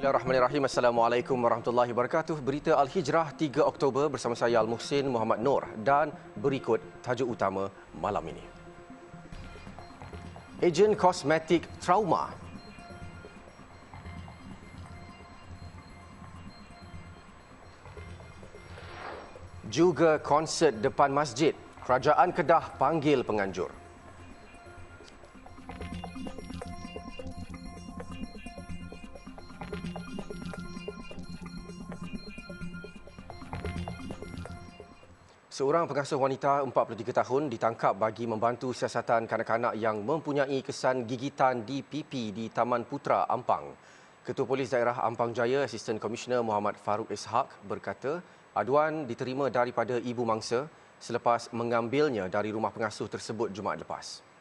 Bismillahirrahmanirrahim. Assalamualaikum warahmatullahi wabarakatuh. Berita Al-Hijrah 3 Oktober bersama saya Al-Muhsin Muhammad Nur dan berikut tajuk utama malam ini. Ejen kosmetik trauma. Juga konsert depan masjid. Kerajaan Kedah panggil penganjur. Seorang pengasuh wanita 43 tahun ditangkap bagi membantu siasatan kanak-kanak yang mempunyai kesan gigitan di pipi di Taman Putra, Ampang. Ketua Polis Daerah Ampang Jaya, Asisten Komisioner Muhammad Farouk Ishak berkata, aduan diterima daripada ibu mangsa selepas mengambilnya dari rumah pengasuh tersebut Jumaat lepas.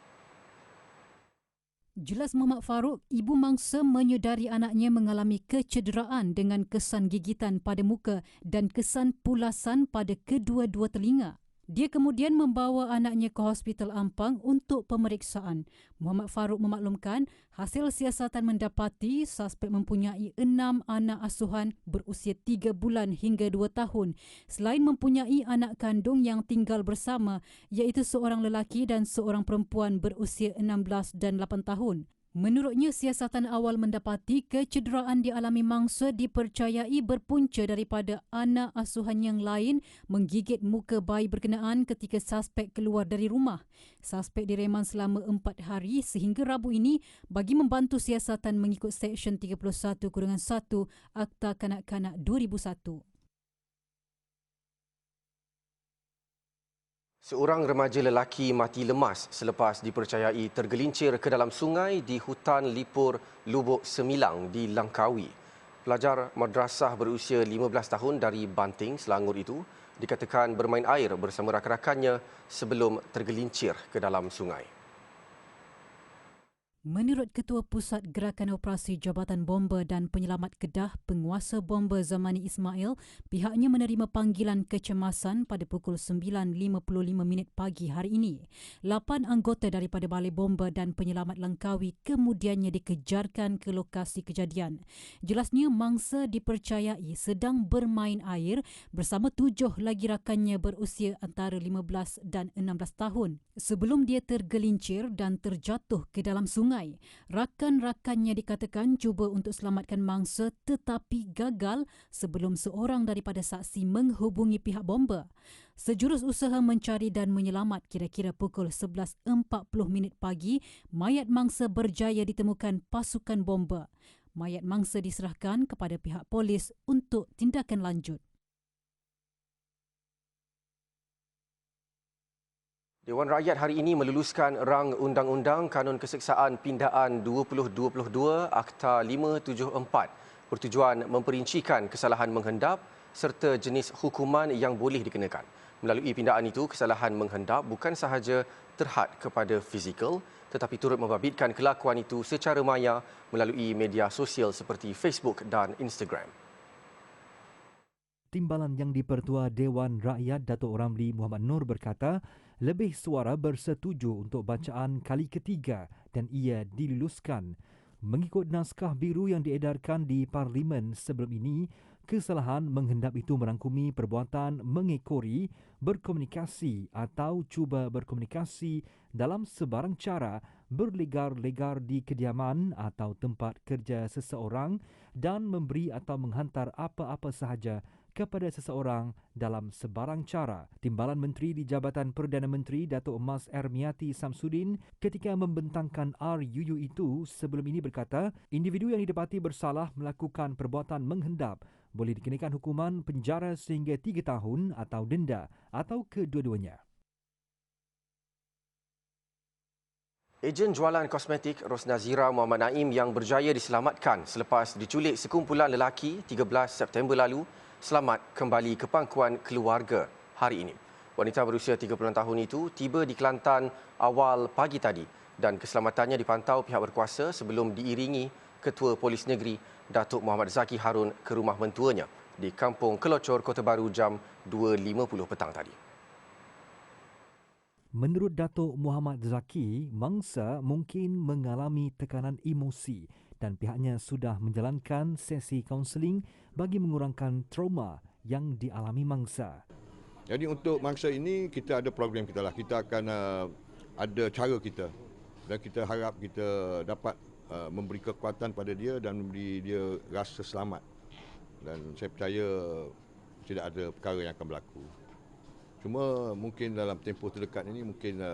Jelas Muhammad Farouk, ibu mangsa menyedari anaknya mengalami kecederaan dengan kesan gigitan pada muka dan kesan pulasan pada kedua-dua telinga. Dia kemudian membawa anaknya ke Hospital Ampang untuk pemeriksaan. Muhammad Farouk memaklumkan hasil siasatan mendapati suspek mempunyai 6 anak asuhan berusia 3 bulan hingga 2 tahun. Selain mempunyai anak kandung yang tinggal bersama iaitu seorang lelaki dan seorang perempuan berusia 16 dan 8 tahun. Menurutnya, siasatan awal mendapati kecederaan dialami mangsa dipercayai berpunca daripada anak asuhan yang lain menggigit muka bayi berkenaan ketika suspek keluar dari rumah. Suspek direman selama 4 hari sehingga Rabu ini bagi membantu siasatan mengikut Seksyen 31-1 Akta Kanak-Kanak 2001. Seorang remaja lelaki mati lemas selepas dipercayai tergelincir ke dalam sungai di hutan lipur Lubuk Semilang di Langkawi. Pelajar madrasah berusia 15 tahun dari Banting, Selangor itu dikatakan bermain air bersama rakan-rakannya sebelum tergelincir ke dalam sungai. Menurut Ketua Pusat Gerakan Operasi Jabatan Bomba dan Penyelamat Kedah, Penguasa Bomba Zamani Ismail, pihaknya menerima panggilan kecemasan pada pukul 9.55 pagi hari ini. 8 anggota daripada Balai Bomba dan Penyelamat Langkawi kemudiannya dikejarkan ke lokasi kejadian. Jelasnya, mangsa dipercayai sedang bermain air bersama 7 lagi rakannya berusia antara 15 dan 16 tahun. Sebelum dia tergelincir dan terjatuh ke dalam sungai, rakan-rakannya dikatakan cuba untuk selamatkan mangsa tetapi gagal sebelum seorang daripada saksi menghubungi pihak bomba. Sejurus usaha mencari dan menyelamat kira-kira pukul 11.40 pagi, mayat mangsa berjaya ditemukan pasukan bomba. Mayat mangsa diserahkan kepada pihak polis untuk tindakan lanjut. Dewan Rakyat hari ini meluluskan rang Undang-Undang Kanun Keseksaan Pindaan 2022 Akta 574 bertujuan memperincikan kesalahan menghendap serta jenis hukuman yang boleh dikenakan. Melalui pindaan itu, kesalahan menghendap bukan sahaja terhad kepada fizikal tetapi turut membabitkan kelakuan itu secara maya melalui media sosial seperti Facebook dan Instagram. Timbalan yang dipertua Dewan Rakyat Datuk Ramli Muhammad Nur berkata, lebih suara bersetuju untuk bacaan kali ketiga dan ia diluluskan. Mengikut naskah biru yang diedarkan di Parlimen sebelum ini, kesalahan menghendap itu merangkumi perbuatan mengekori, berkomunikasi atau cuba berkomunikasi dalam sebarang cara, berlegar-legar di kediaman atau tempat kerja seseorang dan memberi atau menghantar apa-apa sahaja kepada seseorang dalam sebarang cara. Timbalan Menteri di Jabatan Perdana Menteri Datuk Emas Ermiati Samsudin ketika membentangkan RUU itu sebelum ini berkata, individu yang didapati bersalah melakukan perbuatan menghendap boleh dikenakan hukuman penjara sehingga 3 tahun atau denda atau kedua-duanya. Ejen jualan kosmetik Rosnazira Muhammad Naim yang berjaya diselamatkan selepas diculik sekumpulan lelaki 13 September lalu selamat kembali ke pangkuan keluarga hari ini. Wanita berusia 36 tahun itu tiba di Kelantan awal pagi tadi dan keselamatannya dipantau pihak berkuasa sebelum diiringi Ketua Polis Negeri Datuk Muhammad Zaki Harun ke rumah mentuanya di Kampung Kelocor, Kota Baru jam 2.50 petang tadi. Menurut Datuk Muhammad Zaki, mangsa mungkin mengalami tekanan emosi dan pihaknya sudah menjalankan sesi kaunseling bagi mengurangkan trauma yang dialami mangsa. Jadi untuk mangsa ini kita ada program kita lah. Kita akan ada cara kita dan kita harap kita dapat memberi kekuatan pada dia dan memberi dia rasa selamat. Dan saya percaya tidak ada perkara yang akan berlaku. Cuma mungkin dalam tempoh terdekat ini mungkin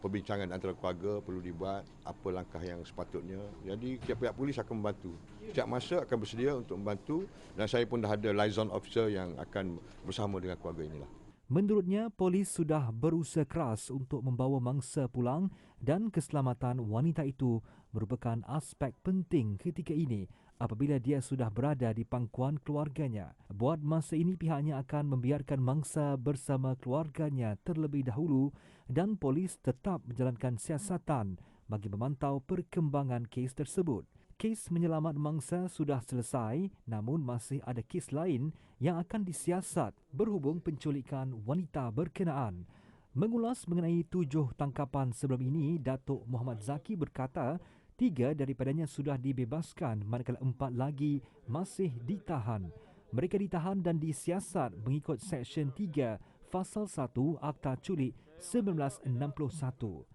perbincangan antara keluarga perlu dibuat, apa langkah yang sepatutnya. Jadi pihak polis akan membantu. Setiap masa akan bersedia untuk membantu dan saya pun dah ada liaison officer yang akan bersama dengan keluarga inilah. Menurutnya, polis sudah berusaha keras untuk membawa mangsa pulang dan keselamatan wanita itu merupakan aspek penting ketika ini apabila dia sudah berada di pangkuan keluarganya. Buat masa ini pihaknya akan membiarkan mangsa bersama keluarganya terlebih dahulu dan polis tetap menjalankan siasatan bagi memantau perkembangan kes tersebut. Kes menyelamat mangsa sudah selesai namun masih ada kes lain yang akan disiasat berhubung penculikan wanita berkenaan. Mengulas mengenai 7 tangkapan sebelum ini, Datuk Muhammad Zaki berkata 3 daripadanya sudah dibebaskan manakala 4 lagi masih ditahan. Mereka ditahan dan disiasat mengikut Seksyen 3 Fasal 1 Akta Culik 1961.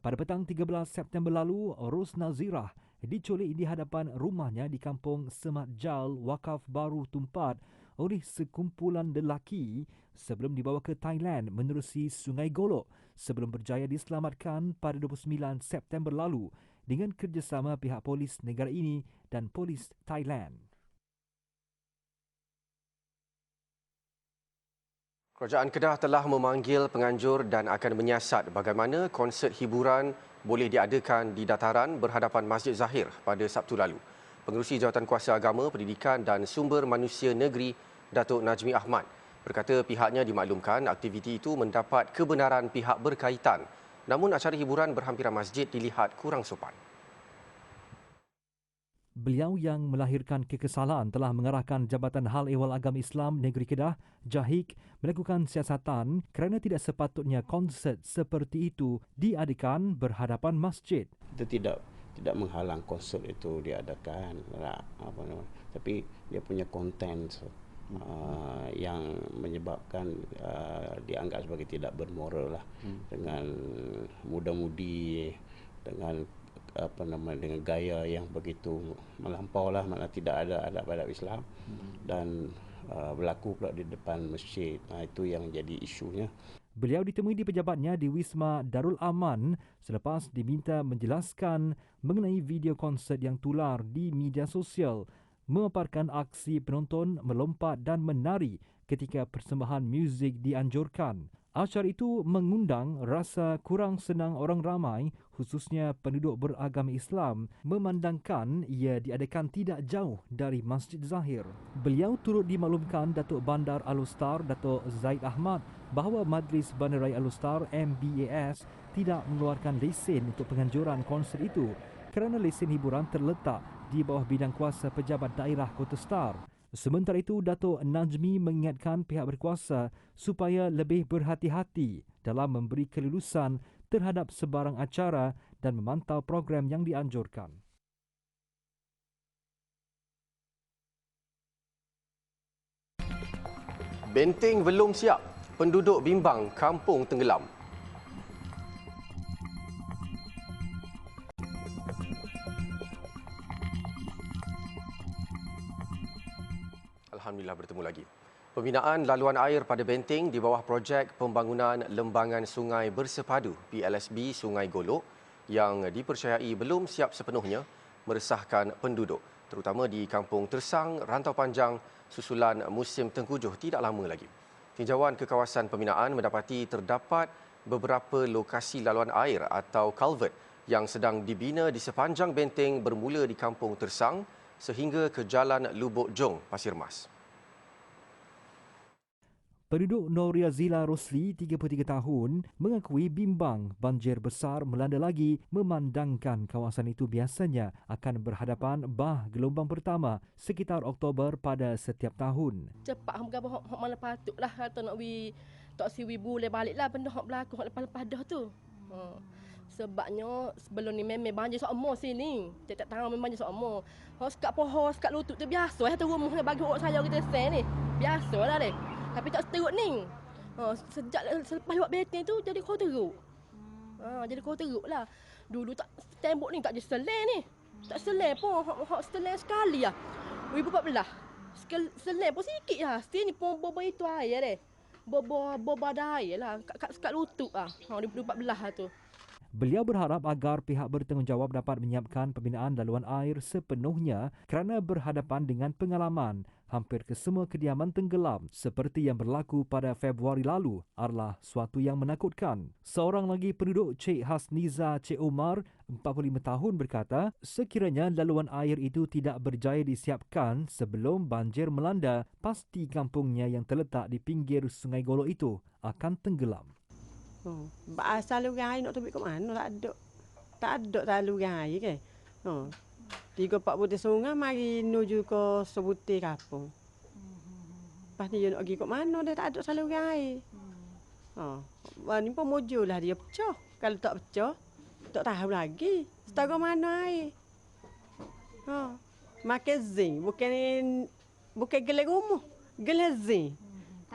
Pada petang 13 September lalu, Rosnah Zirah diculik di hadapan rumahnya di kampung Semat Jal, Wakaf Baru Tumpat oleh sekumpulan lelaki sebelum dibawa ke Thailand menerusi Sungai Golok sebelum berjaya diselamatkan pada 29 September lalu dengan kerjasama pihak polis negara ini dan polis Thailand. Kerajaan Kedah telah memanggil penganjur dan akan menyiasat bagaimana konsert hiburan boleh diadakan di dataran berhadapan Masjid Zahir pada Sabtu lalu. Pengerusi Jawatankuasa Agama, Pendidikan dan Sumber Manusia Negeri, Datuk Najmi Ahmad, berkata pihaknya dimaklumkan aktiviti itu mendapat kebenaran pihak berkaitan. Namun acara hiburan berhampiran masjid dilihat kurang sopan. Beliau yang melahirkan kekesalan telah mengarahkan Jabatan Hal Ehwal Agama Islam Negeri Kedah, JAHIK, melakukan siasatan kerana tidak sepatutnya konsert seperti itu diadakan berhadapan masjid. Kita tidak menghalang konsert itu diadakan, tapi dia punya konten yang menyebabkan dianggap sebagai tidak bermoral lah, dengan muda-mudi, dengan dengan gaya yang begitu melampau lah, maknanya tidak ada adab-adab Islam dan berlaku pula di depan masjid. Itu yang jadi isunya. Beliau ditemui di pejabatnya di Wisma Darul Aman selepas diminta menjelaskan mengenai video konsert yang tular di media sosial memaparkan aksi penonton melompat dan menari ketika persembahan muzik dianjurkan. Acara itu mengundang rasa kurang senang orang ramai, khususnya penduduk beragama Islam, memandangkan ia diadakan tidak jauh dari Masjid Zahir. Beliau turut dimaklumkan Datuk Bandar Al-Ustar, Datuk Zaid Ahmad, bahawa Majlis Bandaraya Al-Ustar MBAS tidak mengeluarkan lesen untuk penganjuran konsert itu kerana lesen hiburan terletak di bawah bidang kuasa Pejabat Daerah Kota Star. Sementara itu, Datuk Najmi mengingatkan pihak berkuasa supaya lebih berhati-hati dalam memberi kelulusan terhadap sebarang acara dan memantau program yang dianjurkan. Benteng belum siap, penduduk bimbang kampung tenggelam. Alhamdulillah bertemu lagi. Pembinaan laluan air pada benteng di bawah projek pembangunan lembangan sungai bersepadu PLSB Sungai Golok yang dipercayai belum siap sepenuhnya meresahkan penduduk, terutama di Kampung Tersang, Rantau Panjang susulan musim tengkujuh tidak lama lagi. Tinjauan ke kawasan pembinaan mendapati terdapat beberapa lokasi laluan air atau culvert yang sedang dibina di sepanjang benteng bermula di Kampung Tersang sehingga ke Jalan Lubuk Jong, Pasir Mas. Penduduk Noria Zila Rosli, 33 tahun, mengakui bimbang banjir besar melanda lagi memandangkan kawasan itu biasanya akan berhadapan gelombang pertama sekitar Oktober pada setiap tahun. Cepat hok mana patutlah kata nak wi tok si wi boleh baliklah benda hok berlaku hok lepas-lepas dah tu. Sebabnya sebelum ni memang banjir sokmo sini. Tiap-tiap tahun memang banjir sokmo. Sekat pohon, sekat lutut tu biasa. Satu rumah bagi orang saya kita sen ni. Biasalah deh. Tapi tak seteruk ni. Sejak selepas lewat beteng tu jadi kau teruk. Jadi kau teruk lah. Dulu tak tembok ni tak ada selai ni. Tak selai pun. Hak selai sekali lah. 2014. Selai pun sikit lah. Sini pun boba itu air deh. Boba ada air lah. Sekat lutut lah. 2014 lah tu. Beliau berharap agar pihak bertanggungjawab dapat menyiapkan pembinaan laluan air sepenuhnya kerana berhadapan dengan pengalaman hampir kesemua kediaman tenggelam seperti yang berlaku pada Februari lalu adalah suatu yang menakutkan. Seorang lagi penduduk Cik Hasniza Cik Omar, 45 tahun berkata, sekiranya laluan air itu tidak berjaya disiapkan sebelum banjir melanda, pasti kampungnya yang terletak di pinggir Sungai Golo itu akan tenggelam. Saluran air nak tubik ke mana? Tak ada saluran air ke. 3-4 butir sungai mari menuju ke sebutir kampung. Lepas ni dia nak pergi ke mana dia tak ada saluran air. Ni pun mujulah dia pecah. Kalau tak pecah, tak tahu lagi. Setara mana air. Makan zinc. Bukan gelar rumah. Gelar zinc.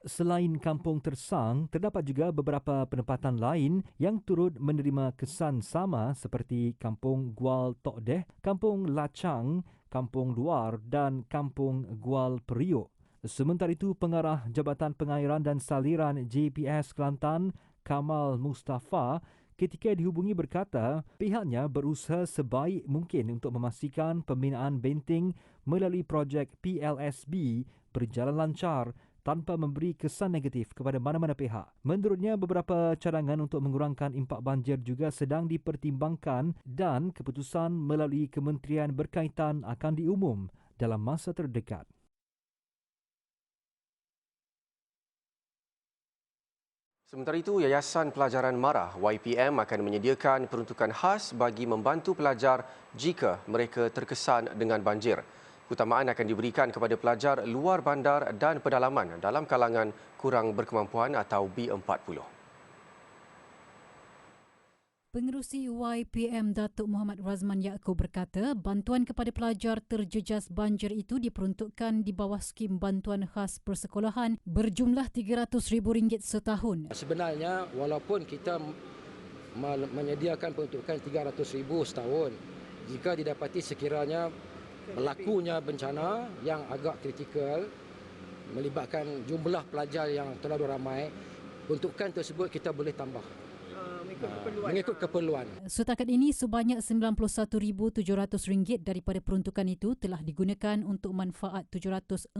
Selain Kampung Tersang, terdapat juga beberapa penempatan lain yang turut menerima kesan sama seperti Kampung Gual Tok Deh, Kampung Lacang, Kampung Luar dan Kampung Gual Periuk. Sementara itu, Pengarah Jabatan Pengairan dan Saliran JPS Kelantan, Kamal Mustafa, ketika dihubungi berkata pihaknya berusaha sebaik mungkin untuk memastikan pembinaan benteng melalui projek PLSB berjalan lancar tanpa memberi kesan negatif kepada mana-mana pihak. Menurutnya, beberapa cadangan untuk mengurangkan impak banjir juga sedang dipertimbangkan dan keputusan melalui kementerian berkaitan akan diumum dalam masa terdekat. Sementara itu, Yayasan Pelajaran Marah YPM akan menyediakan peruntukan khas bagi membantu pelajar jika mereka terkesan dengan banjir. Keutamaan akan diberikan kepada pelajar luar bandar dan pedalaman dalam kalangan kurang berkemampuan atau B40. Pengerusi YPM Datuk Muhammad Razman Yaakob berkata bantuan kepada pelajar terjejas banjir itu diperuntukkan di bawah skim bantuan khas persekolahan berjumlah RM300,000 setahun. Sebenarnya walaupun kita menyediakan peruntukan RM300,000 setahun, jika didapati sekiranya berlakunya bencana yang agak kritikal melibatkan jumlah pelajar yang terlalu ramai, peruntukan tersebut kita boleh tambah mengikut keperluan. Setakat ini sebanyak RM91,700 daripada peruntukan itu telah digunakan untuk manfaat 745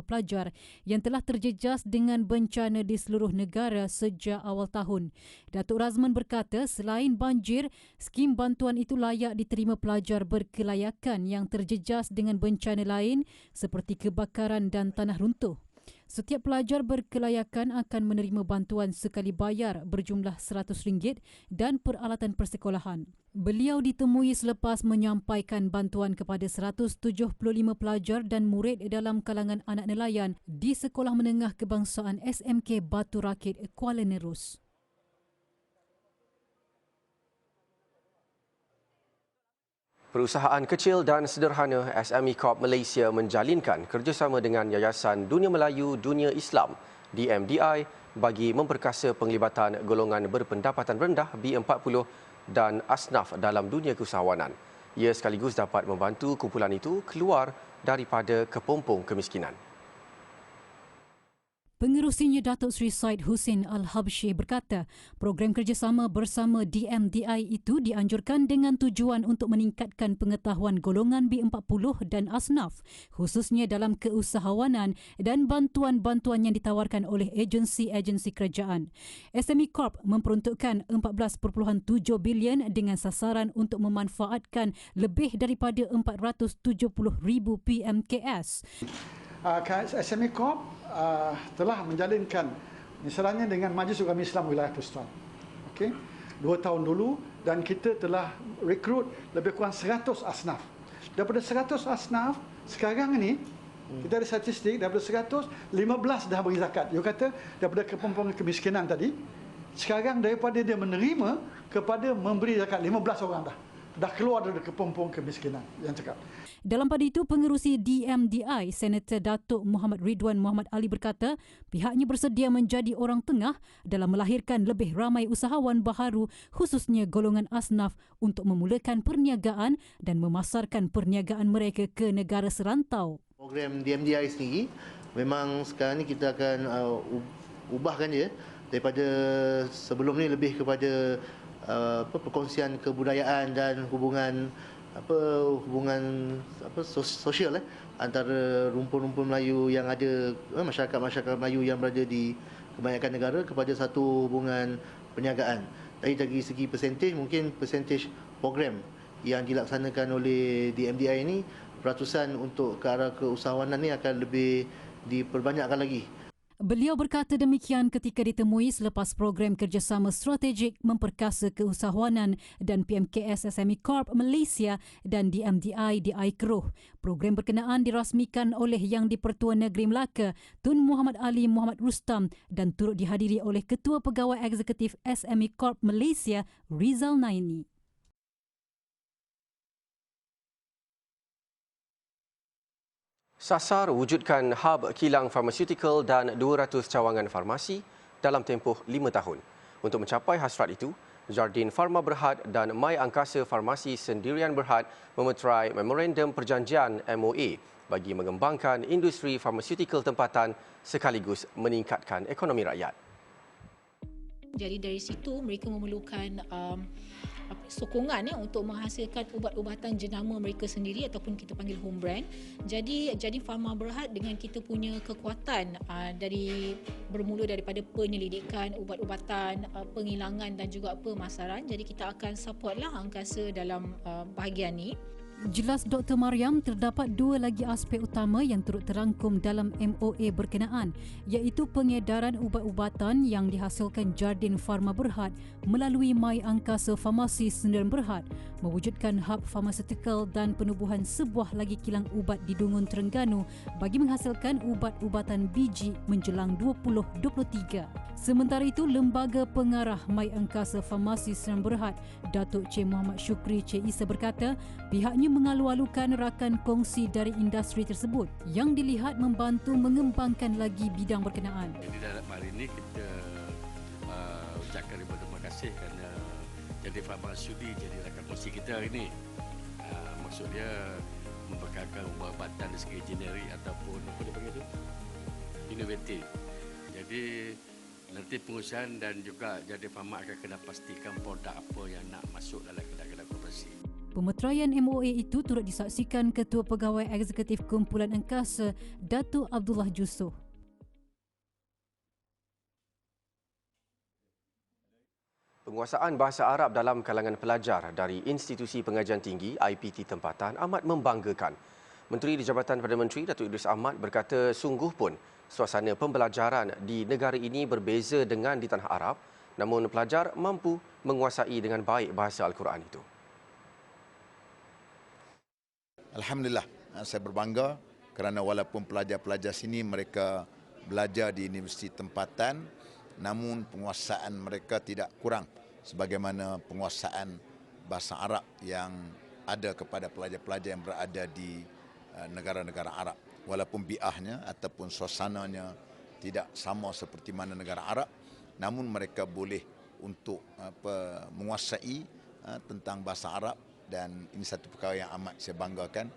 pelajar yang telah terjejas dengan bencana di seluruh negara sejak awal tahun. Datuk Razman berkata selain banjir, skim bantuan itu layak diterima pelajar berkelayakan yang terjejas dengan bencana lain seperti kebakaran dan tanah runtuh. Setiap pelajar berkelayakan akan menerima bantuan sekali bayar berjumlah RM100 dan peralatan persekolahan. Beliau ditemui selepas menyampaikan bantuan kepada 175 pelajar dan murid dalam kalangan anak nelayan di Sekolah Menengah Kebangsaan SMK Batu Rakit, Kuala Nerus. Perusahaan kecil dan sederhana SME Corp Malaysia menjalinkan kerjasama dengan Yayasan Dunia Melayu Dunia Islam DMDI bagi memperkasa penglibatan golongan berpendapatan rendah B40 dan asnaf dalam dunia keusahawanan. Ia sekaligus dapat membantu kumpulan itu keluar daripada kepompong kemiskinan. Pengerusinya Datuk Seri Said Hussein Al-Habsyi berkata, program kerjasama bersama DMDI itu dianjurkan dengan tujuan untuk meningkatkan pengetahuan golongan B40 dan asnaf, khususnya dalam keusahawanan dan bantuan-bantuan yang ditawarkan oleh agensi-agensi kerajaan. SME Corp memperuntukkan 14.7 bilion dengan sasaran untuk memanfaatkan lebih daripada 470,000 PMKS. SME Corp telah menjalinkan misalnya dengan Majlis Ulama Islam Wilayah Kesultanan. Okey. 2 tahun dulu dan kita telah rekrut lebih kurang 100 asnaf. Daripada 100 asnaf sekarang ni kita ada statistik daripada 100 15 dah beri zakat. You kata daripada kepompong kemiskinan tadi Sekarang daripada dia menerima kepada memberi zakat 15 orang dah keluar dari kepompong kemiskinan yang cakap. Dalam pada itu, pengerusi DMDI, Senator Datuk Muhammad Ridwan Muhammad Ali berkata pihaknya bersedia menjadi orang tengah dalam melahirkan lebih ramai usahawan baharu khususnya golongan asnaf untuk memulakan perniagaan dan memasarkan perniagaan mereka ke negara serantau. Program DMDI sendiri memang sekarang ni kita akan ubahkan dia daripada sebelum ni lebih kepada perkongsian kebudayaan dan hubungan sosial antara rumpun-rumpun Melayu yang ada, masyarakat-masyarakat Melayu yang berada di kebanyakan negara kepada satu hubungan perniagaan. Dari segi persentage, mungkin persentage program yang dilaksanakan oleh DMDI ini, peratusan untuk ke arah keusahawanan ni akan lebih diperbanyakkan lagi. Beliau berkata demikian ketika ditemui selepas program kerjasama strategik memperkasa keusahawanan dan PMKS SME Corp Malaysia dan DMDI di Keruh. Program berkenaan dirasmikan oleh Yang di-Pertua Negeri Melaka Tun Muhammad Ali Muhammad Rustam dan turut dihadiri oleh Ketua Pegawai Eksekutif SME Corp Malaysia Rizal Naini. Sasar wujudkan hub kilang farmaceutical dan 200 cawangan farmasi dalam tempoh 5 tahun. Untuk mencapai hasrat itu, Jardin Pharma Berhad dan My Angkasa Farmasi Sendirian Berhad memeterai Memorandum Perjanjian MOA bagi mengembangkan industri farmaceutical tempatan sekaligus meningkatkan ekonomi rakyat. Jadi dari situ mereka memerlukan sokongan untuk menghasilkan ubat-ubatan jenama mereka sendiri ataupun kita panggil home brand. Jadi Pharma Berhad dengan kita punya kekuatan bermula daripada penyelidikan ubat-ubatan, penghilangan dan juga pemasaran. Jadi kita akan supportlah Angkasa dalam bahagian ini. Jelas Dr. Mariam, terdapat dua lagi aspek utama yang turut terangkum dalam MOA berkenaan, iaitu pengedaran ubat-ubatan yang dihasilkan Jardin Pharma Berhad melalui My Angkasa Farmasi Sendirian Berhad, mewujudkan hub farmaceutical dan penubuhan sebuah lagi kilang ubat di Dungun, Terengganu bagi menghasilkan ubat-ubatan biji menjelang 2023. Sementara itu, Lembaga Pengarah My Angkasa Farmasi Sendirian Berhad, Datuk Cik Muhammad Syukri Cik Isa berkata, pihaknya mengalu-alukan rakan kongsi dari industri tersebut yang dilihat membantu mengembangkan lagi bidang berkenaan. Jadi dalam hari ini kita ucapkan terima kasih kerana jadi Pharma sudi jadi rakan kongsi kita hari ini. Maksud dia membekalkan ubat-ubatan dari segi generik ataupun apa dia panggil tu? Inovatif. Jadi nanti pengusahaan dan juga jadi Pharma akan kena pastikan produk apa yang nak masuk dalam kedai-kedai koperasi. Pemeteraian MOA itu turut disaksikan Ketua Pegawai Eksekutif Kumpulan Angkasa, Datuk Abdullah Jusoh. Penguasaan bahasa Arab dalam kalangan pelajar dari Institusi Pengajian Tinggi IPT Tempatan amat membanggakan. Menteri di Jabatan Perdana Menteri Datuk Idris Ahmad berkata sungguh pun suasana pembelajaran di negara ini berbeza dengan di tanah Arab, namun pelajar mampu menguasai dengan baik bahasa Al-Quran itu. Alhamdulillah, saya berbangga kerana walaupun pelajar-pelajar sini mereka belajar di universiti tempatan, namun penguasaan mereka tidak kurang sebagaimana penguasaan bahasa Arab yang ada kepada pelajar-pelajar yang berada di negara-negara Arab. Walaupun bi'ahnya ataupun suasananya tidak sama seperti mana negara Arab, namun mereka boleh untuk menguasai tentang bahasa Arab. Dan ini satu perkara yang amat saya banggakan.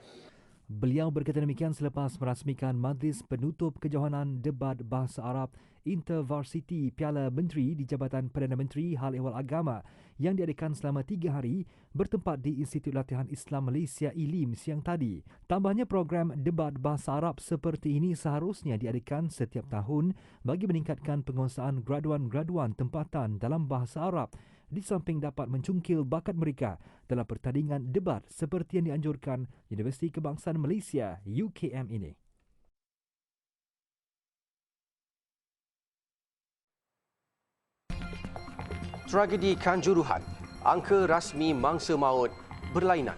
Beliau berkata demikian selepas merasmikan Majlis Penutup Kejohanan Debat Bahasa Arab Intervarsity Piala Menteri di Jabatan Perdana Menteri Hal Ehwal Agama yang diadakan selama 3 hari bertempat di Institut Latihan Islam Malaysia ILIM siang tadi. Tambahnya, program debat bahasa Arab seperti ini seharusnya diadakan setiap tahun bagi meningkatkan penguasaan graduan-graduan tempatan dalam bahasa Arab, di samping dapat mencungkil bakat mereka dalam pertandingan debat seperti yang dianjurkan Universiti Kebangsaan Malaysia UKM ini. Tragedi Kanjuruhan, angka rasmi mangsa maut berlainan.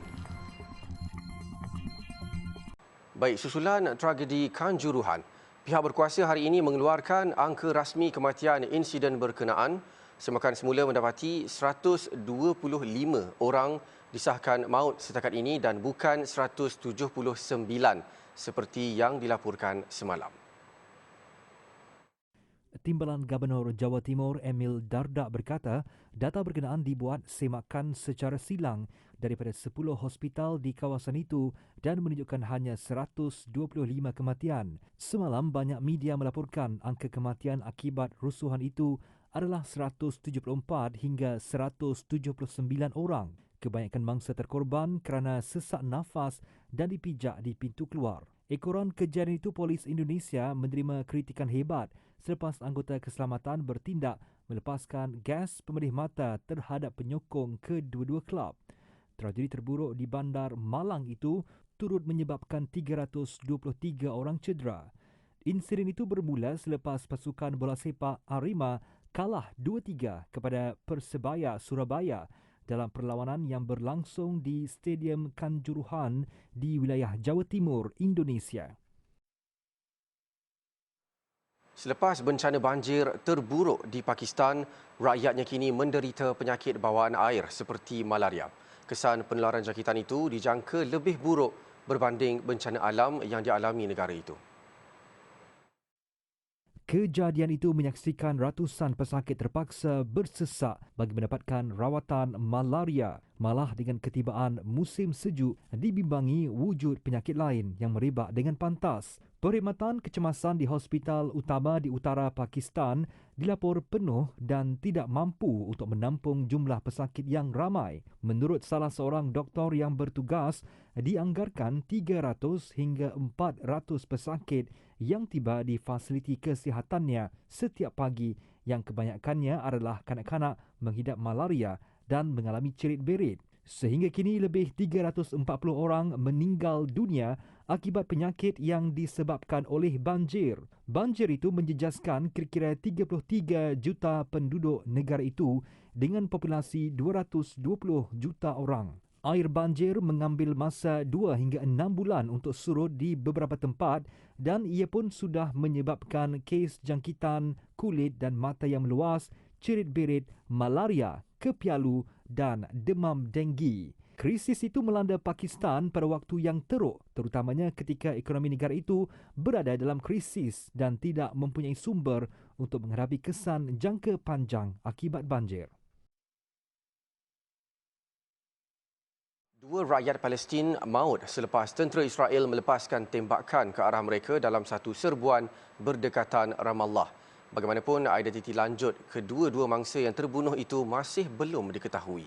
Baik, susulan tragedi Kanjuruhan, pihak berkuasa hari ini mengeluarkan angka rasmi kematian insiden berkenaan semakan semula mendapati 125 orang disahkan maut setakat ini dan bukan 179 seperti yang dilaporkan semalam. Timbalan Gubernur Jawa Timur Emil Dardak berkata, data berkenaan dibuat semakan secara silang daripada 10 hospital di kawasan itu dan menunjukkan hanya 125 kematian. Semalam banyak media melaporkan angka kematian akibat rusuhan itu adalah 174 hingga 179 orang. Kebanyakan mangsa terkorban kerana sesak nafas dan dipijak di pintu keluar. Ekoran kejadian itu, Polis Indonesia menerima kritikan hebat selepas anggota keselamatan bertindak melepaskan gas pemedih mata terhadap penyokong kedua-dua kelab. Tragedi terburuk di Bandar Malang itu turut menyebabkan 323 orang cedera. Insiden itu bermula selepas pasukan bola sepak Arema kalah 2-3 kepada Persebaya Surabaya dalam perlawanan yang berlangsung di Stadium Kanjuruhan di wilayah Jawa Timur, Indonesia. Selepas bencana banjir terburuk di Pakistan, rakyatnya kini menderita penyakit bawaan air seperti malaria. Kesan penularan jangkitan itu dijangka lebih buruk berbanding bencana alam yang dialami negara itu. Kejadian itu menyaksikan ratusan pesakit terpaksa bersesak bagi mendapatkan rawatan malaria. Malah dengan ketibaan musim sejuk dibimbangi wujud penyakit lain yang merebak dengan pantas. Perkhidmatan kecemasan di hospital utama di utara Pakistan dilapor penuh dan tidak mampu untuk menampung jumlah pesakit yang ramai. Menurut salah seorang doktor yang bertugas, dianggarkan 300 hingga 400 pesakit yang tiba di fasiliti kesihatannya setiap pagi yang kebanyakannya adalah kanak-kanak menghidap malaria dan mengalami cerit-berit. Sehingga kini lebih 340 orang meninggal dunia akibat penyakit yang disebabkan oleh banjir. Banjir itu menjejaskan kira-kira 33 juta penduduk negara itu dengan populasi 220 juta orang. Air banjir mengambil masa 2 hingga 6 bulan untuk surut di beberapa tempat dan ia pun sudah menyebabkan kes jangkitan kulit dan mata yang meluas, cerit-berit, malaria, kepialu dan demam denggi. Krisis itu melanda Pakistan pada waktu yang teruk, terutamanya ketika ekonomi negara itu berada dalam krisis dan tidak mempunyai sumber untuk menghadapi kesan jangka panjang akibat banjir. Dua rakyat Palestin maut selepas tentera Israel melepaskan tembakan ke arah mereka dalam satu serbuan berdekatan Ramallah. Bagaimanapun, identiti lanjut kedua-dua mangsa yang terbunuh itu masih belum diketahui.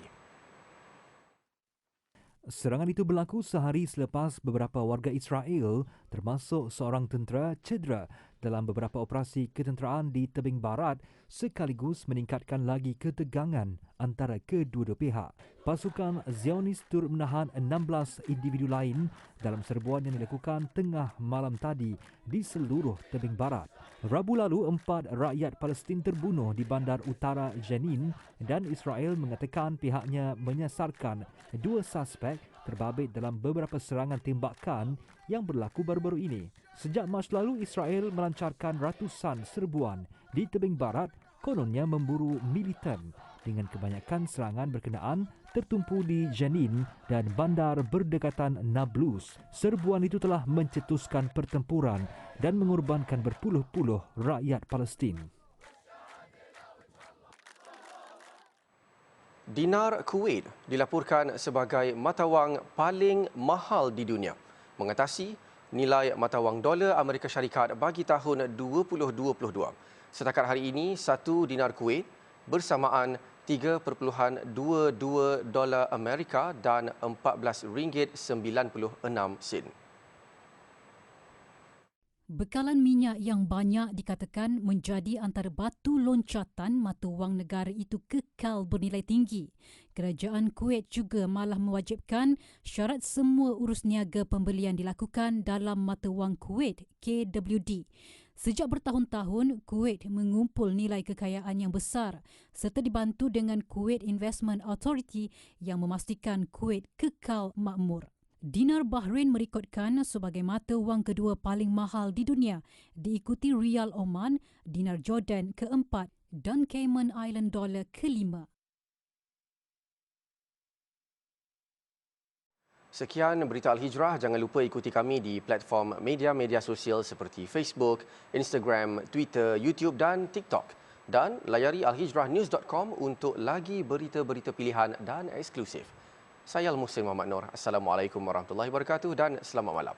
Serangan itu berlaku sehari selepas beberapa warga Israel, termasuk seorang tentera, cedera dalam beberapa operasi ketenteraan di tebing barat sekaligus meningkatkan lagi ketegangan antara kedua-dua pihak. Pasukan Zionis turut menahan 16 individu lain dalam serbuan yang dilakukan tengah malam tadi di seluruh tebing barat. Rabu lalu, 4 rakyat Palestin terbunuh di bandar utara Jenin dan Israel mengatakan pihaknya menyasarkan 2 suspek terbabit dalam beberapa serangan tembakan yang berlaku baru-baru ini. Sejak Mac lalu, Israel melancarkan ratusan serbuan di tebing barat, kononnya memburu militan, dengan kebanyakan serangan berkenaan tertumpu di Jenin dan bandar berdekatan Nablus. Serbuan itu telah mencetuskan pertempuran dan mengorbankan berpuluh-puluh rakyat Palestin. Dinar Kuwait dilaporkan sebagai mata wang paling mahal di dunia, mengatasi nilai mata wang dolar Amerika Syarikat bagi tahun 2022. Setakat hari ini, 1 dinar Kuwait bersamaan 3.22 dolar Amerika dan RM14.96. Bekalan minyak yang banyak dikatakan menjadi antara batu loncatan mata wang negara itu kekal bernilai tinggi. Kerajaan Kuwait juga malah mewajibkan syarat semua urus niaga pembelian dilakukan dalam mata wang Kuwait KWD. Sejak bertahun-tahun, Kuwait mengumpul nilai kekayaan yang besar serta dibantu dengan Kuwait Investment Authority yang memastikan Kuwait kekal makmur. Dinar Bahrain merekodkan sebagai mata wang kedua paling mahal di dunia, diikuti Rial Oman, Dinar Jordan keempat, dan Cayman Island dolar ke-5. Sekian berita Al-Hijrah. Jangan lupa ikuti kami di platform media-media sosial seperti Facebook, Instagram, Twitter, YouTube dan TikTok. Dan layari alhijrahnews.com untuk lagi berita-berita pilihan dan eksklusif. Saya Al-Muhsin Muhammad Nur. Assalamualaikum warahmatullahi wabarakatuh dan selamat malam.